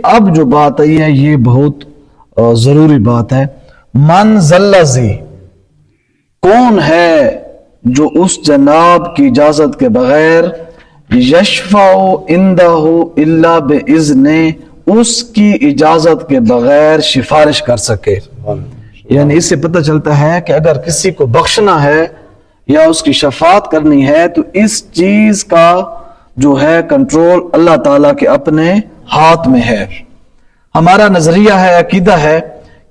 اب جو بات آئی ہے یہ بہت ضروری بات ہے. من ذلذی، کون ہے جو اس جناب کی اجازت کے بغیر یشفع عندہ الا باذن، اس کی اجازت کے بغیر سفارش کر سکے. یعنی اس سے پتہ چلتا ہے کہ اگر کسی کو بخشنا ہے یا اس کی شفاعت کرنی ہے تو اس چیز کا جو ہے کنٹرول اللہ تعالیٰ کے اپنے ہاتھ میں ہے. ہمارا نظریہ ہے، عقیدہ ہے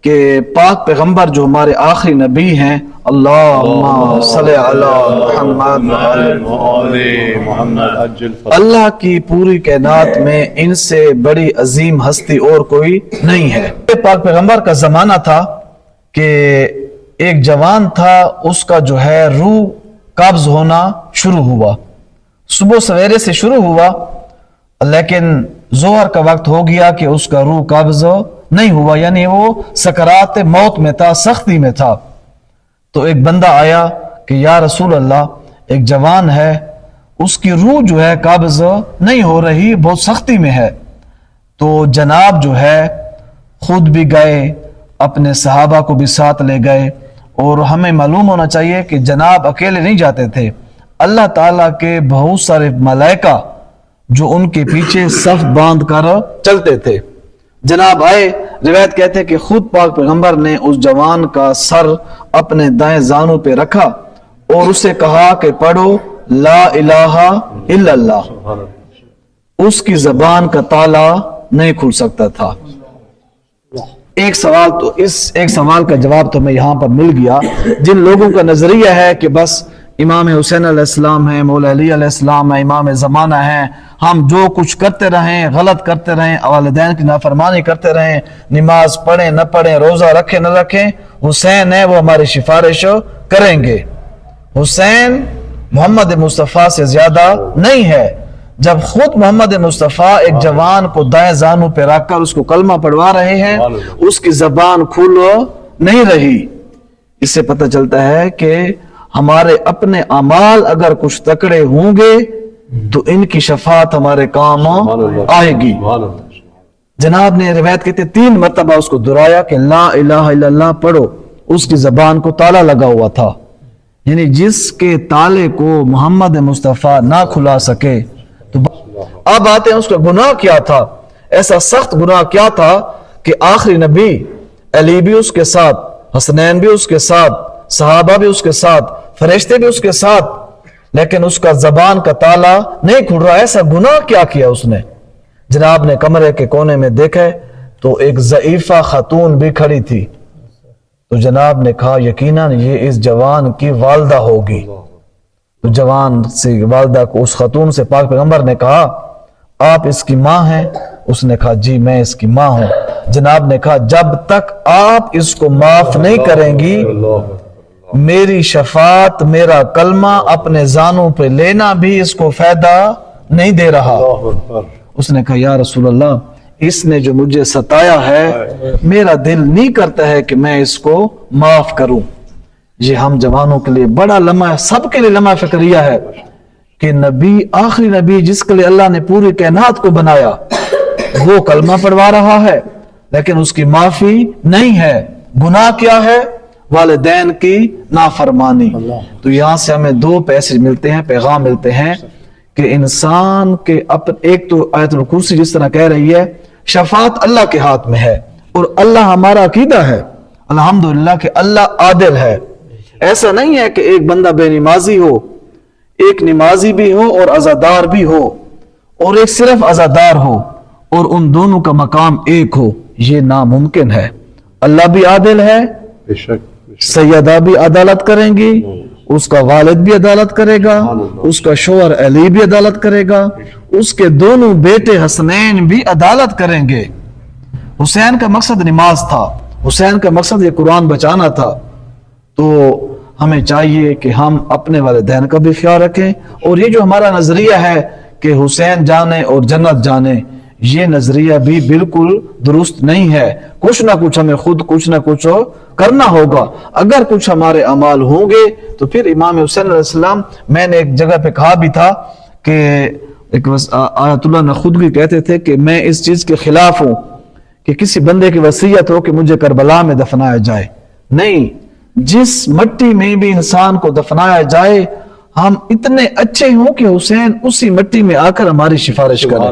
کہ پاک پیغمبر جو ہمارے آخری نبی ہیں، اللہم صلی علی محمد، اللہ کی پوری کائنات میں ان سے بڑی عظیم ہستی اور کوئی نہیں ہے. پاک پیغمبر کا زمانہ تھا کہ ایک جوان تھا، اس کا جو ہے روح قبض ہونا شروع ہوا. صبح سویرے سے شروع ہوا لیکن ظہر کا وقت ہو گیا کہ اس کا روح قبض نہیں ہوا، یعنی وہ سکرات موت میں تھا، سختی میں تھا. تو ایک بندہ آیا کہ یا رسول اللہ، ایک جوان ہے، اس کی روح جو ہے قبض نہیں ہو رہی، بہت سختی میں ہے. تو جناب جو ہے خود بھی گئے، اپنے صحابہ کو بھی ساتھ لے گئے. اور ہمیں معلوم ہونا چاہیے کہ جناب اکیلے نہیں جاتے تھے، اللہ تعالیٰ کے بہت سارے ملائکہ جو ان کے پیچھے صف باندھ کر چلتے تھے. جناب آئے، روایت کہتے کہ خود پاک پیغمبر نے اس جوان کا سر اپنے دائیں زانوں پہ رکھا اور اسے کہا کہ پڑھو لا الہ الا اللہ. اس کی زبان کا تالا نہیں کھل سکتا تھا. ایک سوال کا جواب تو ہمیں یہاں پر مل گیا. جن لوگوں کا نظریہ ہے کہ بس امام حسین علیہ السلام ہے، مولا علی علیہ السلام ہے، امام زمانہ ہے، ہم جو کچھ کرتے رہیں، غلط کرتے رہیں، والدین کی نافرمانی کرتے رہیں، نماز پڑھیں نہ پڑھیں، روزہ رکھیں نہ رکھیں، حسین ہے وہ ہماری سفارش کریں گے. حسین محمد مصطفیٰ سے زیادہ نہیں ہے. جب خود محمد مصطفیٰ ایک جوان کو دائیں زانوں پہ رکھ کر اس کو کلمہ پڑھوا رہے ہیں، اس کی زبان کھل نہیں رہی. اس سے پتہ چلتا ہے کہ ہمارے اپنے اعمال اگر کچھ تکڑے ہوں گے تو ان کی شفاعت ہمارے کام آئے گی. جناب نے روایت کہتے 3 مرتبہ اس کو دہرایا کہ لا الہ الا اللہ پڑھو. اس کی زبان کو تالا لگا ہوا تھا، یعنی جس کے تالے کو محمد مصطفیٰ نہ کھلا سکے. تو اب آتے ہیں اس کا گناہ کیا تھا. ایسا سخت گناہ کیا تھا کہ آخری نبی علی بھی اس کے ساتھ، حسنین بھی اس کے ساتھ، صحابہ بھی اس کے ساتھ، فرشتے بھی اس کے ساتھ، لیکن اس کا زبان کا تالا نہیں کھل رہا. ایسا گناہ کیا کیا اس نے؟ جناب نے کمرے کے کونے میں دیکھے تو ایک ضعیفہ خاتون بھی کھڑی تھی. تو جناب نے کہا یقیناً یہ اس جوان کی والدہ ہوگی. تو جوان سے والدہ کو، اس خاتون سے پاک پیغمبر نے کہا آپ اس کی ماں ہیں؟ اس نے کہا جی میں اس کی ماں ہوں. جناب نے کہا جب تک آپ اس کو معاف نہیں کریں گی میری شفاعت، میرا کلمہ اپنے زانوں پہ لینا بھی اس کو فائدہ نہیں دے رہا. اس نے کہا یا رسول اللہ، اس نے جو مجھے ستایا ہے میرا دل نہیں کرتا ہے کہ میں اس کو معاف کروں. یہ ہم جوانوں کے لیے بڑا لمحہ ہے، سب کے لیے لمحہ فکریہ ہے کہ نبی، آخری نبی جس کے لیے اللہ نے پوری کائنات کو بنایا، وہ کلمہ پڑھوا رہا ہے لیکن اس کی معافی نہیں ہے. گناہ کیا ہے؟ والدین کی نافرمانی. تو یہاں سے ہمیں 2 پیسے ملتے ہیں، پیغام ملتے ہیں کہ انسان کے ایک تو آیت الکرسی جس طرح کہہ رہی ہے شفاعت اللہ کے ہاتھ میں ہے، اور اللہ ہمارا عقیدہ ہے الحمدللہ کہ اللہ عادل ہے. ایسا نہیں ہے کہ ایک بندہ بے نمازی ہو، ایک نمازی بھی ہو اور عزادار بھی ہو، اور ایک صرف عزادار ہو اور ان دونوں کا مقام ایک ہو. یہ ناممکن ہے. اللہ بھی عادل ہے، سیدہ بھی عدالت کریں گی، اس کا والد بھی عدالت کرے گا، اس کا شوہر علی بھی عدالت کرے گا، اس کے دونوں بیٹے حسنین بھی عدالت کریں گے. حسین کا مقصد نماز تھا، حسین کا مقصد یہ قرآن بچانا تھا. تو ہمیں چاہیے کہ ہم اپنے والدین کا بھی خیال رکھیں. اور یہ جو ہمارا نظریہ ہے کہ حسین جانے اور جنت جانے، یہ نظریہ بھی بالکل درست نہیں ہے. کچھ نہ کچھ ہمیں خود کچھ نہ کچھ کرنا ہوگا. اگر کچھ ہمارے اعمال ہوں گے تو پھر امام حسین علیہ السلام، میں نے ایک جگہ پہ کہا بھی تھا کہ ایک آیت اللہ خودگی کہتے تھے کہ میں اس چیز کے خلاف ہوں کہ کسی بندے کی وصیت ہو کہ مجھے کربلا میں دفنایا جائے. نہیں، جس مٹی میں بھی انسان کو دفنایا جائے ہم اتنے اچھے ہوں کہ حسین اسی مٹی میں آ کر ہماری سفارش کریں.